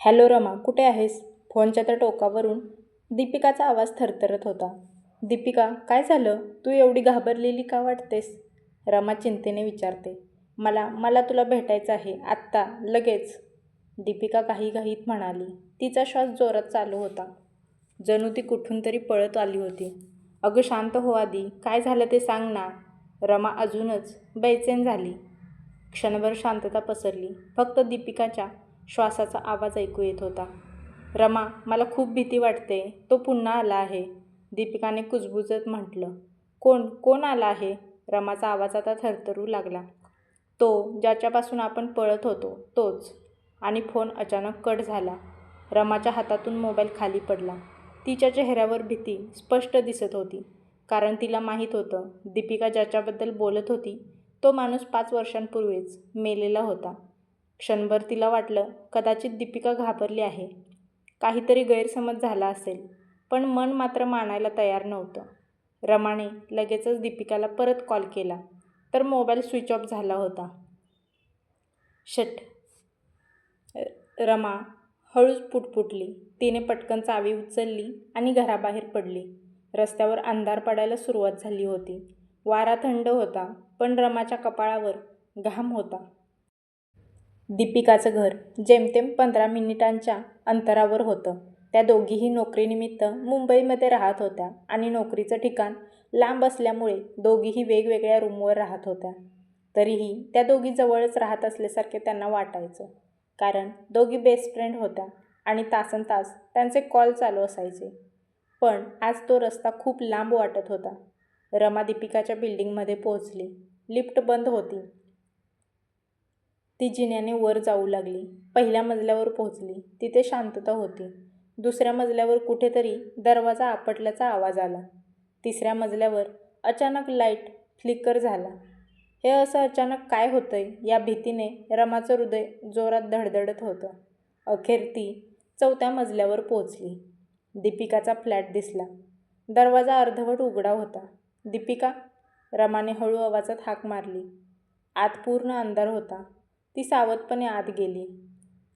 Hello Rama, कुठे आहेस? फोनच्या त्या टोकावरून दीपिकाचा आवाज थरथरत होता. दीपिका, काय झालं? तू एवढी घाबरलेली का वाटतेस? रमा चिंतेने विचारते. मला मला तुला भेटायचं आहे, आत्ता, लगेच. दीपिका घाईघाईत म्हणाली. तिचा श्वास जोरात चालू होता. जणू ती कुठून तरी पळत आली होती. अगं शांत हो आधी, काय झालं ते सांग ना. रमा अजूनच बेचैन झाली. क्षणभर शांतता पसरली. फक्त दीपिकाच्या श्वासाचा आवाज ऐकू येत होता. रमा, मला खूप भीती वाटते. तो पुन्हा आला आहे, दीपिकाने कुजबुजत म्हटलं. कोण कोण आला आहे? रमाचा आवाज आता थरथरू लागला. तो ज्याच्यापासून आपण पळत होतो, तोच. आणि फोन अचानक कट झाला. रमाच्या हातातून मोबाईल खाली पडला. तिच्या चेहऱ्यावर भीती स्पष्ट दिसत होती. कारण तिला माहीत होतं, दीपिका ज्याच्याबद्दल बोलत होती तो माणूस 5 वर्षांपूर्वीच मेलेला होता. क्षणभर तिला वाटलं, कदाचित दीपिका घाबरली आहे. काहीतरी गैरसमज झाला असेल. पण मन मात्र मानायला तयार नव्हतं. रमाने लगेचच दीपिकाला परत कॉल केला, तर मोबाईल स्विच ऑफ झाला होता. शट. रमा हळूच पुटपुटली. तिने पटकन चावी उचलली आणि घराबाहेर पडली. रस्त्यावर अंधार पडायला सुरुवात झाली होती. वारा थंड होता, पण रमाच्या कपाळावर घाम होता. दीपिकाचं घर जेमतेम 15 मिनिटांच्या अंतरावर होतं. त्या दोघीही नोकरीनिमित्त मुंबईमध्ये राहत होत्या आणि नोकरीचं ठिकाण लांब असल्यामुळे दोघीही वेगवेगळ्या रूमवर राहत होत्या. तरीही त्या दोघी जवळच राहत असल्यासारखे त्यांना वाटायचं. कारण दोघी बेस्ट फ्रेंड होत्या आणि तासनतास त्यांचे कॉल चालू असायचे. पण आज तो रस्ता खूप लांब वाटत होता. रमा दीपिकाच्या बिल्डिंगमध्ये पोहोचली. लिफ्ट बंद होती. ती जिन्याने वर जाऊ लागली. पहिल्या मजल्यावर पोहोचली. तिथे शांतता होती. दुसऱ्या मजल्यावर कुठेतरी दरवाजा आपटल्याचा आवाज आला. तिसऱ्या मजल्यावर अचानक लाईट फ्लिकर झाला. हे असं अचानक काय होतंय या भीतीने रमाचं हृदय जोरात धडधडत होतं. अखेर ती 4थ्या मजल्यावर पोहोचली. दीपिकाचा फ्लॅट दिसला. दरवाजा अर्धवट उघडा होता. दीपिका, रमाने हळू आवाजात हाक मारली. आत पूर्ण अंधार होता. ती सावधपणे आत गेली.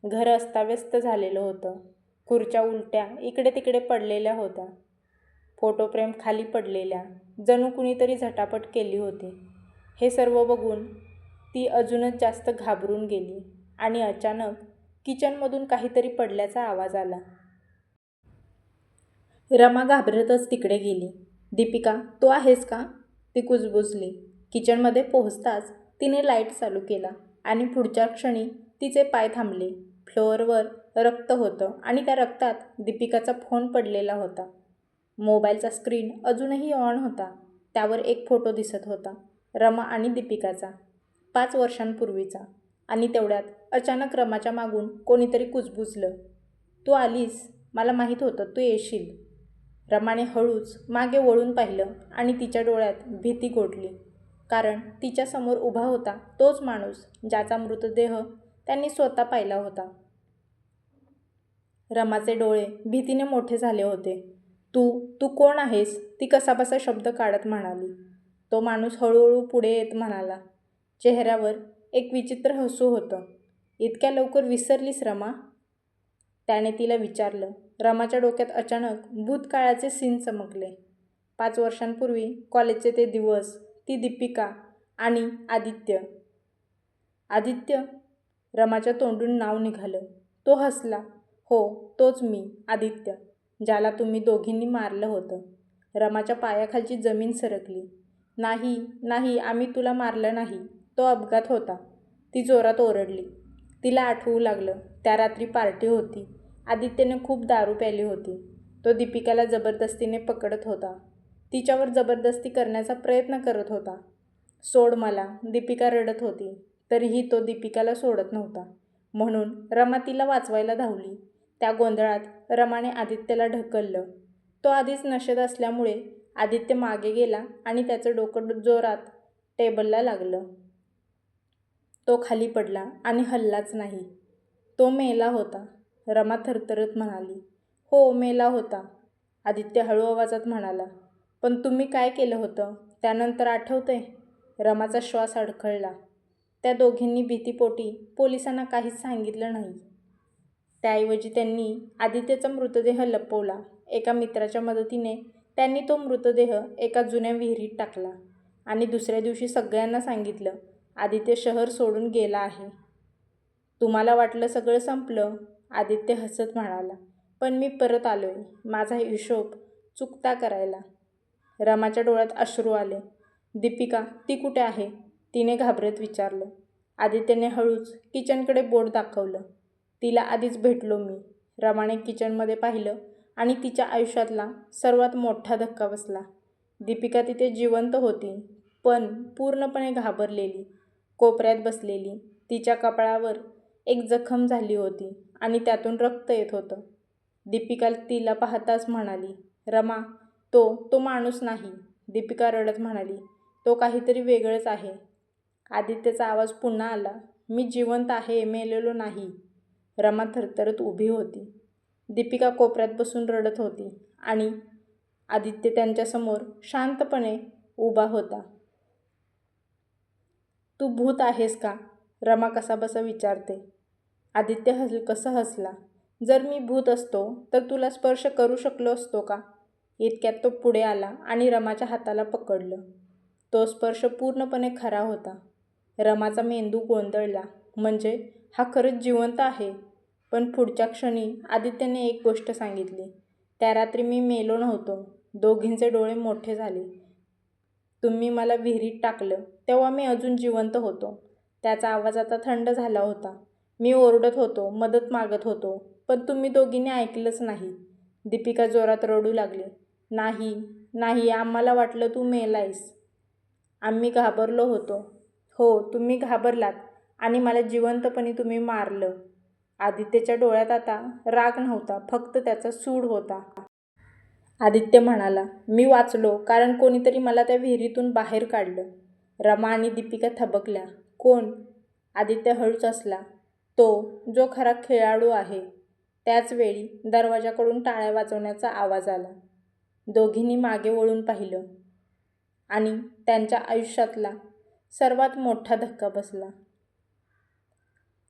घर अस्ताव्यस्त झालेलं होतं. खुर्च्या उलट्या इकडे तिकडे पडलेल्या होत्या. फोटोफ्रेम खाली पडलेल्या, जणू कुणीतरी झटापट केली होती. हे सर्व बघून ती अजूनच जास्त घाबरून गेली आणि अचानक किचनमधून काहीतरी पडल्याचा आवाज आला. रमा घाबरतच तिकडे गेली. दीपिका, तू आहेस का? ती कुजबुजली. किचनमध्ये पोहोचताच तिने लाईट चालू केला आणि पुढच्या क्षणी तिचे पाय थांबले. फ्लोअरवर रक्त होतं आणि त्या रक्तात दीपिकाचा फोन पडलेला होता. मोबाईलचा स्क्रीन अजूनही ऑन होता. त्यावर एक फोटो दिसत होता, रमा आणि दीपिकाचा, 5 वर्षांपूर्वीचा. आणि तेवढ्यात अचानक रमाच्या मागून कोणीतरी कुजबुजलं. तू आलीस, मला माहीत होतं तू येशील. रमाने हळूच मागे वळून पाहिलं आणि तिच्या डोळ्यात भीती गोठली. कारण तिच्यासमोर उभा होता तोच माणूस ज्याचा मृतदेह त्यांनी स्वतः पाहिला होता. रमाचे डोळे भीतीने मोठे झाले होते. तू तू कोण आहेस? ती कसाबसा शब्द काढत म्हणाली. तो माणूस हळूहळू पुढे येत म्हणाला. चेहऱ्यावर एक विचित्र हसू होतं. इतक्या लवकर विसरलीस रमा? त्याने तिला विचारलं. रमाच्या डोक्यात अचानक भूतकाळाचे सीन चमकले. 5 वर्षांपूर्वी कॉलेजचे ते दिवस, ती दीपिका आणि आदित्य. आदित्य? रमाच्या तोंडून नाव निघालं. तो हसला. हो, तोच मी, आदित्य, ज्याला तुम्ही दोघींनी मारलं होतं. रमाच्या पायाखालची जमीन सरकली. नाही नाही, आम्ही तुला मारलं नाही. तो अपघात होता, ती जोरात ओरडली. तिला आठवू लागलं, त्या रात्री पार्टी होती. आदित्यने खूप दारू प्यायली होती. तो दीपिकाला जबरदस्तीने पकडत होता. तिच्यावर जबरदस्ती करण्याचा प्रयत्न करत होता. सोड मला, दीपिका रडत होती. तरीही तो दीपिकाला सोडत नव्हता. म्हणून रमा तिला वाचवायला धावली. त्या गोंधळात रमाने आदित्यला ढकललं. तो आधीच नशेत असल्यामुळे आदित्य मागे गेला आणि त्याचं डोकं जोरात टेबलला लागलं. तो खाली पडला आणि हललाच नाही. तो मेला होता, रमा थरथरत म्हणाली. हो, मेला होता, आदित्य हळू आवाजात म्हणाला. पण तुम्ही काय केलं होतं त्यानंतर आठवतंय? रमाचा श्वास अडखळला. त्या दोघींनी भीतीपोटी पोलिसांना काहीच सांगितलं नाही. त्याऐवजी त्यांनी आदित्यचा मृतदेह लपवला. एका मित्राच्या मदतीने त्यांनी तो मृतदेह एका जुन्या विहिरीत टाकला आणि दुसऱ्या दिवशी सगळ्यांना सांगितलं, आदित्य शहर सोडून गेला आहे. तुम्हाला वाटलं सगळं संपलं? आदित्य हसत म्हणाला, पण मी परत आलोय माझा हिशोब चुकता करायला. रमाच्या डोळ्यात अश्रू आले. दीपिका, ती कुठे आहे? तिने घाबरत विचारलं. आदित्यने हळूच किचनकडे बोट दाखवलं. तिला आधीच भेटलो मी. रमाने किचनमध्ये पाहिलं आणि तिच्या आयुष्यातला सर्वात मोठा धक्का बसला. दीपिका तिथे जिवंत होती, पण पूर्णपणे घाबरलेली, कोपऱ्यात बसलेली. तिच्या कपाळावर एक जखम झाली होती आणि त्यातून रक्त येत होतं. दीपिका तिला पाहताच म्हणाली, रमा, तो माणूस नाही. दीपिका रडत म्हणाली, तो काहीतरी वेगळंच आहे. आदित्यचा आवाज पुन्हा आला, मी जिवंत आहे, मेलेलो नाही. रमा थरथरत उभी होती. दीपिका कोपऱ्यात बसून रडत होती आणि आदित्य त्यांच्यासमोर शांतपणे उभा होता. तू भूत आहेस का? रमा कसाबसा विचारते. आदित्य हलकसा हसला. जर मी भूत असतो तर तुला स्पर्श करू शकलो असतो का? इतक्यात तो पुढे आला आणि रमाच्या हाताला पकडलं. तो स्पर्श पूर्णपणे खरा होता. रमाचा मेंदू गोंधळला. म्हणजे हा खरंच जिवंत आहे. पण पुढच्या क्षणी आदित्यने एक गोष्ट सांगितली. त्या रात्री मी मेलो नव्हतो. दोघींचे डोळे मोठे झाले. तुम्ही मला विहिरीत टाकलं तेव्हा मी अजून जिवंत होतो. त्याचा आवाज आता थंड झाला होता. मी ओरडत होतो, मदत मागत होतो, पण तुम्ही दोघींनी ऐकलंच नाही. दीपिका जोरात रडू लागली. नाही नाही, आम्हाला वाटलं तू मेलायस. आम्ही घाबरलो होतो. हो, तुम्ही घाबरलात आणि मला जिवंतपणी तुम्ही मारलं. आदित्यच्या डोळ्यात आता राग नव्हता, फक्त त्याचा सूड होता. आदित्य म्हणाला, मी वाचलो कारण कोणीतरी मला त्या विहिरीतून बाहेर काढलं. रमा आणि दीपिका थबकल्या. कोण? आदित्य हळूच हसला. तो जो खरा खेळाडू आहे. त्याच वेळी दरवाजाकडून टाळ्या वाजवण्याचा आवाज आला. दोघींनी मागे वळून पाहिलं आणि त्यांच्या आयुष्यातला सर्वात मोठा धक्का बसला.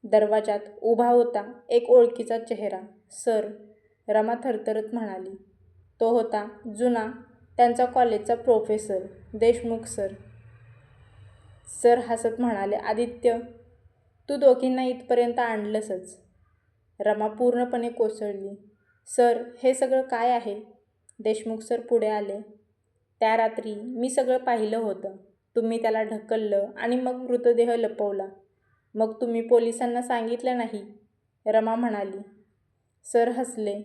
दरवाजात उभा होता एक ओळखीचा चेहरा. सर, रमा थरथरत म्हणाली. तो होता जुना त्यांचा कॉलेजचा प्रोफेसर, देशमुख सर. सर हसत म्हणाले, आदित्य, तू दोघींना इथपर्यंत आणलंसच. रमा पूर्णपणे कोसळली. सर, हे सगळं काय आहे? देशमुख सर पुढे आले. त्या रात्री मी सगळं पाहिलं होतं. तुम्ही त्याला ढकललं आणि मग मृतदेह लपवला. मग तुम्ही पोलिसांना सांगितलं नाही. रमा म्हणाली. सर हसले.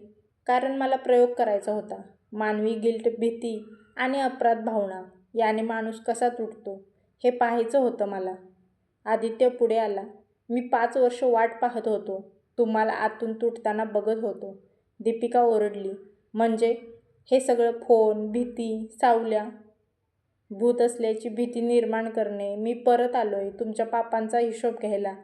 कारण मला प्रयोग करायचा होता. मानवी गिल्ट, भीती आणि अपराध भावना याने माणूस कसा तुटतो हे पाहायचं होतं मला. आदित्य पुढे आला. मी 5 वर्ष वाट पाहत होतो. तुम्हाला आतून तुटताना बघत होतो. दीपिका ओरडली. म्हणजे हे सगळं फोन, भीती, सावल्या, भूत असल्याची भीती निर्माण करणे. मी परत आलोय तुमच्या पापांचा हिशोब घ्यायला.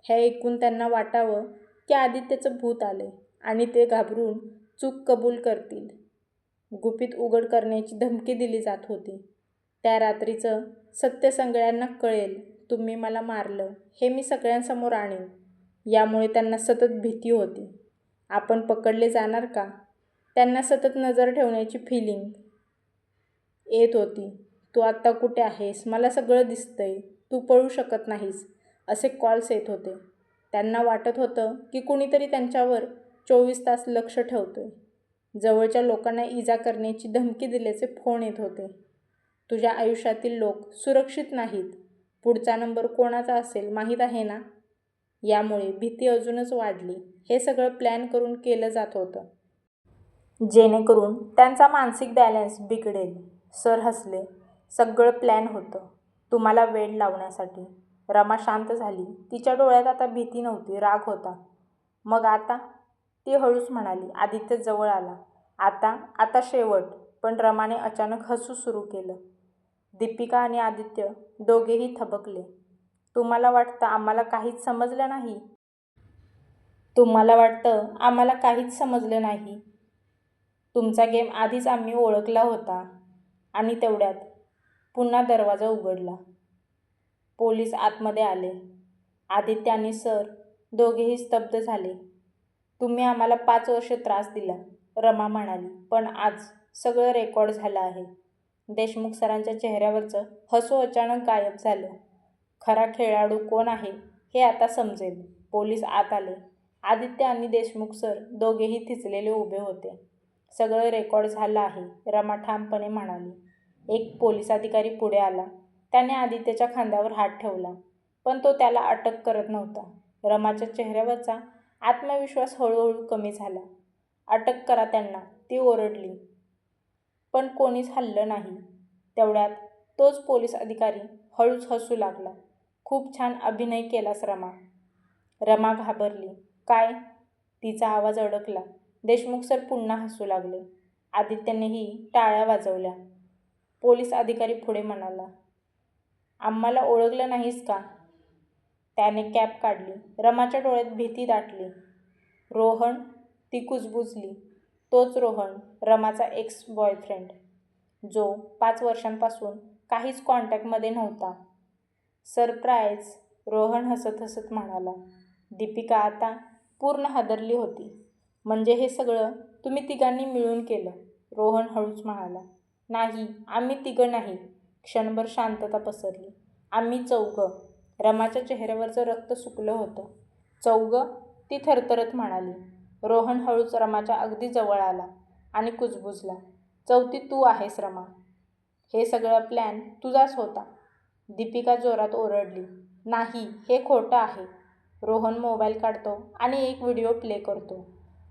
हे ऐकून त्यांना वाटावं की आदित्यचं भूत आले आणि ते घाबरून चूक कबूल करतील. गुपित उघड करण्याची धमकी दिली जात होती. त्या रात्रीचं सत्य सगळ्यांना कळेल. तुम्ही मला मारलं हे मी सगळ्यांसमोर आणीन. यामुळे त्यांना सतत भीती होती. आपण पकडले जाणार का? त्यांना सतत नजर ठेवण्याची फिलिंग येत होती. तू आत्ता कुठे आहेस? मला सगळं दिसतंय. तू पळू शकत नाहीस. असे कॉल्स येत होते. त्यांना वाटत होतं की कुणीतरी त्यांच्यावर 24 तास लक्ष ठेवतोय. जवळच्या लोकांना इजा करण्याची धमकी दिल्याचे फोन येत होते. तुझ्या आयुष्यातील लोक सुरक्षित नाहीत. पुढचा नंबर कोणाचा असेल माहीत आहे ना? यामुळे भीती अजूनच वाढली. हे सगळं प्लॅन करून केलं जात होतं. जेणेकरून त्यांचा मानसिक बॅलन्स बिघडेल. सर हसले. सगळं प्लॅन होतं. तुम्हाला वेड लावण्यासाठी. रमा शांत झाली. तिच्या डोळ्यात आता भीती नव्हती, राग होता. मग आता? ती हळूच म्हणाली. आदित्य जवळ आला. आता शेवट. पण रमाने अचानक हसू सुरू केलं. दीपिका आणि आदित्य दोघेही थबकले. तुम्हाला वाटतं आम्हाला काहीच समजलं नाही? तुम्हाला वाटतं आम्हाला काहीच समजलं नाही? तुमचा गेम आधीच आम्ही ओळखला होता. आणि तेवढ्यात पुन्हा दरवाजा उघडला. पोलीस आतमध्ये आले. आदित्य आणि सर दोघेही स्तब्ध झाले. तुम्ही आम्हाला 5 वर्ष त्रास दिला, रमा म्हणाली. पण आज सगळं रेकॉर्ड झालं आहे. देशमुख सरांच्या चेहऱ्यावरचं हसू अचानक गायब झालं. खरा खेळाडू कोण आहे हे आता समजेल. पोलीस आत आले. आदित्य आणि देशमुख सर दोघेही थिचलेले उभे होते. सगळं रेकॉर्ड झालं आहे, रमा ठामपणे म्हणाली. एक पोलीस अधिकारी पुढे आला. त्याने आदित्यच्या खांद्यावर हात ठेवला, पण तो त्याला अटक करत नव्हता. रमाच्या चेहऱ्यावरचा आत्मविश्वास हळूहळू कमी झाला. अटक करा त्यांना, ती ओरडली. पण कोणीच हललं नाही. तेवढ्यात तोच पोलीस अधिकारी हळूच हसू लागला. खूप छान अभिनय केलास रमा. रमा घाबरली. काय? तिचा आवाज अडकला. देशमुख सर पुन्हा हसू लागले. आदित्यनेही टाळ्या वाजवल्या. पोलीस अधिकारी पुढे म्हणाला, आम्हाला ओळखलं नाहीस का? त्याने कॅप काढली. रमाच्या डोळ्यात भीती दाटली. रोहन? ती कुजबुजली. तोच रोहन, रमाचा एक्स बॉयफ्रेंड, जो 5 वर्षांपासून काहीच कॉन्टॅक्टमध्ये नव्हता. सरप्राईज, रोहन हसत हसत म्हणाला. दीपिका आता पूर्ण हादरली होती. म्हणजे हे सगळं तुम्ही तिघांनी मिळून केलं? रोहन हळूच म्हणाला. नाही, आम्ही तिघं नाही. क्षणभर शांतता पसरली. आम्ही चौघं. रमाच्या चेहऱ्यावरचं रक्त सुकलं होतं. चौघं? ती थरथरत म्हणाली. रोहन हळूच रमाच्या अगदी जवळ आला आणि कुजबुजला. चौथी तू आहेस रमा. हे सगळं प्लॅन तुझाच होता. दीपिका जोरात ओरडली. नाही, हे खोटं आहे. रोहन मोबाईल काढतो आणि एक व्हिडिओ प्ले करतो.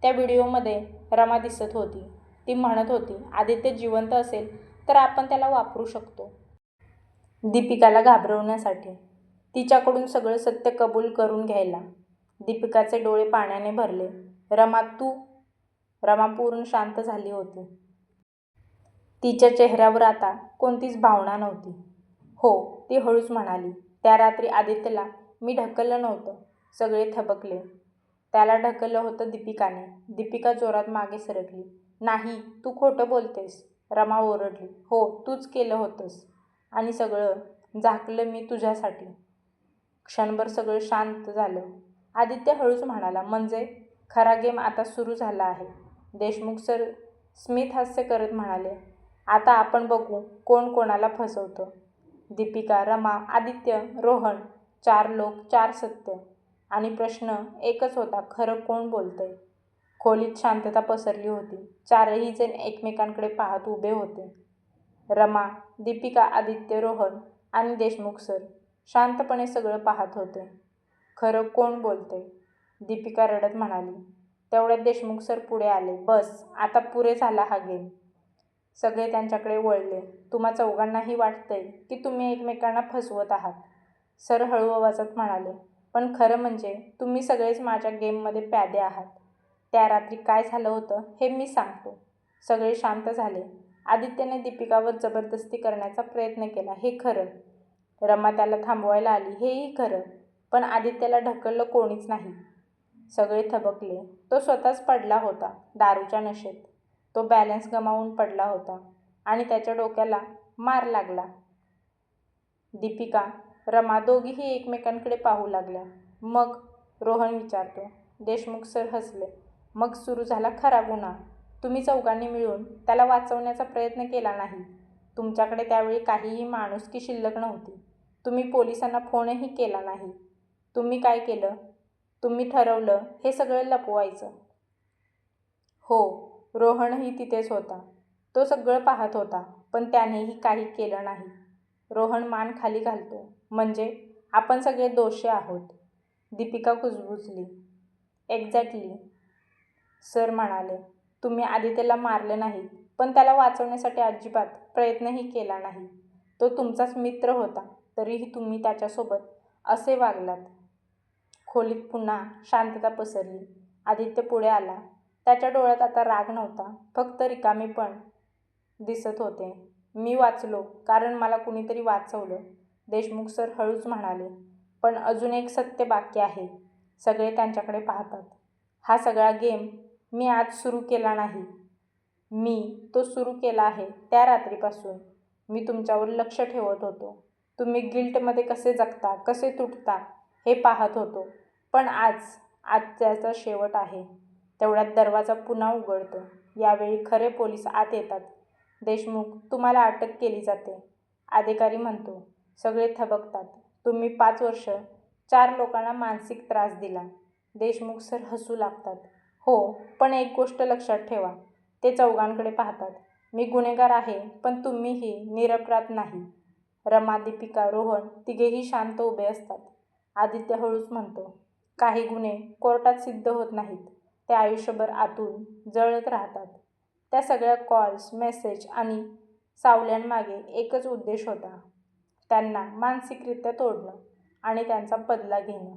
त्या व्हिडिओमध्ये रमा दिसत होती. ती म्हणत होती, आदित्य जिवंत असेल तर आपण त्याला वापरू शकतो. दीपिकाला घाबरवण्यासाठी. तिच्याकडून सगळं सत्य कबूल करून घ्यायला. दीपिकाचे डोळे पाण्याने भरले. रमा तू? रमा पूर्ण शांत झाली होती. तिच्या चेहऱ्यावर आता कोणतीच भावना नव्हती. हो, ती हळूच म्हणाली. त्या रात्री आदित्यला मी ढकललं नव्हतं. सगळे थबकले. त्याला ढकललं होतं दीपिकाने. दीपिका जोरात मागे सरकली. नाही, तू खोटं बोलतेस. रमा ओरडली. हो, तूच केलं होतंस. आणि सगळं झाकलं मी तुझ्यासाठी. क्षणभर सगळं शांत झालं. आदित्य हळूच म्हणाला, म्हणजे खरा गेम आता सुरू झाला आहे. देशमुख सर स्मित हास्य करत म्हणाले. आता आपण बघू कोण कोणाला फसवतं. दीपिका, रमा, आदित्य, रोहन. 4 लोक, 4 सत्य. आणि प्रश्न एकच होता, खरं कोण बोलतंय? खोलीत शांतता पसरली होती. चारही जण एकमेकांकडे पाहत उभे होते. रमा, दीपिका, आदित्य, रोहन आणि देशमुख सर शांतपणे सगळं पाहत होते. खरं कोण बोलतंय? दीपिका रडत म्हणाली. तेवढ्यात देशमुख सर पुढे आले. बस, आता पुरे झाला हा गेम. सगळे त्यांच्याकडे वळले. तुम्हा चौघांनाही वाटतंय की तुम्ही एकमेकांना फसवत आहात, सर हळू आवाजात म्हणाले. पण खरं म्हणजे तुम्ही सगळेच माझ्या गेममध्ये प्यादे आहात. त्या रात्री काय झालं होतं हे मी सांगतो. सगळे शांत झाले. आदित्यने दीपिकावर जबरदस्ती करण्याचा प्रयत्न केला, हे खरं. रमा त्याला थांबवायला आली, हेही खरं. पण आदित्यला ढकललं कोणीच नाही. सगळे थबकले. तो स्वतःच पडला होता दारूच्या नशेत. तो बॅलन्स गमावून पडला होता आणि त्याच्या डोक्याला मार लागला. दीपिका, रमा दोघीही एकमेकांकडे पाहू लागल्या. मग? रोहन विचारतो. देशमुख सर हसले. मग सुरू झाला खरा गुन्हा. तुम्ही चौघांनी मिळून त्याला वाचवण्याचा प्रयत्न केला नाही. तुमच्याकडे त्यावेळी काहीही माणुसकी शिल्लक नव्हती. तुम्ही पोलिसांना फोनही केला नाही. तुम्ही काय केलं? तुम्ही ठरवलं हे सगळं लपवायचं. हो, रोहनही तिथेच होता. तो सगळं पाहत होता, पण त्यानेही काही केलं नाही. रोहन मान खाली घालतो. म्हणजे आपण सगळे दोषी आहोत. दीपिका कुजबुजली. एक्झॅक्टली, सर म्हणाले. तुम्ही आदित्यला मारलं नाही, पण त्याला वाचवण्यासाठी अजिबात प्रयत्नही केला नाही. तो तुमचाच मित्र होता, तरीही तुम्ही त्याच्यासोबत असे वागलात. खोलीत पुन्हा शांतता पसरली. आदित्य पुढे आला. त्याच्या डोळ्यात आता राग नव्हता, फक्त रिकामेपण दिसत होते. मी वाचलो कारण मला कुणीतरी वाचवलं, देशमुख सर हळूच म्हणाले. पण अजून एक सत्य बाकी आहे. सगळे त्यांच्याकडे पाहतात. हा सगळा गेम मी आज सुरू केला नाही. मी तो सुरू केला आहे त्या रात्रीपासून. मी तुमच्यावर लक्ष ठेवत होतो. तुम्ही गिल्टमध्ये कसे जगता, कसे तुटता हे पाहत होतो. पण आज त्याचा शेवट आहे. तेवढ्यात दरवाजा पुन्हा उघडतो. यावेळी खरे पोलीस आत येतात. देशमुख, तुम्हाला अटक केली जाते. अधिकारी म्हणतो. सगळे थबकतात. तुम्ही 5 वर्ष 4 लोकांना मानसिक त्रास दिला. देशमुख सर हसू लागतात. हो, पण एक गोष्ट लक्षात ठेवा. ते चौघांकडे पाहतात. मी गुन्हेगार आहे, पण तुम्हीही निरपराध नाही. रमा, दीपिका, रोहन तिघेही शांत उभे असतात. आदित्य हळूच म्हणतो. काही गुन्हे कोर्टात सिद्ध होत नाहीत. ते आयुष्यभर आतून जळत राहतात. त्या सगळ्या कॉल्स, मेसेज आणि सावल्यांमागे एकच उद्देश होता. त्यांना मानसिकरित्या तोडणं आणि त्यांचा बदला घेणं.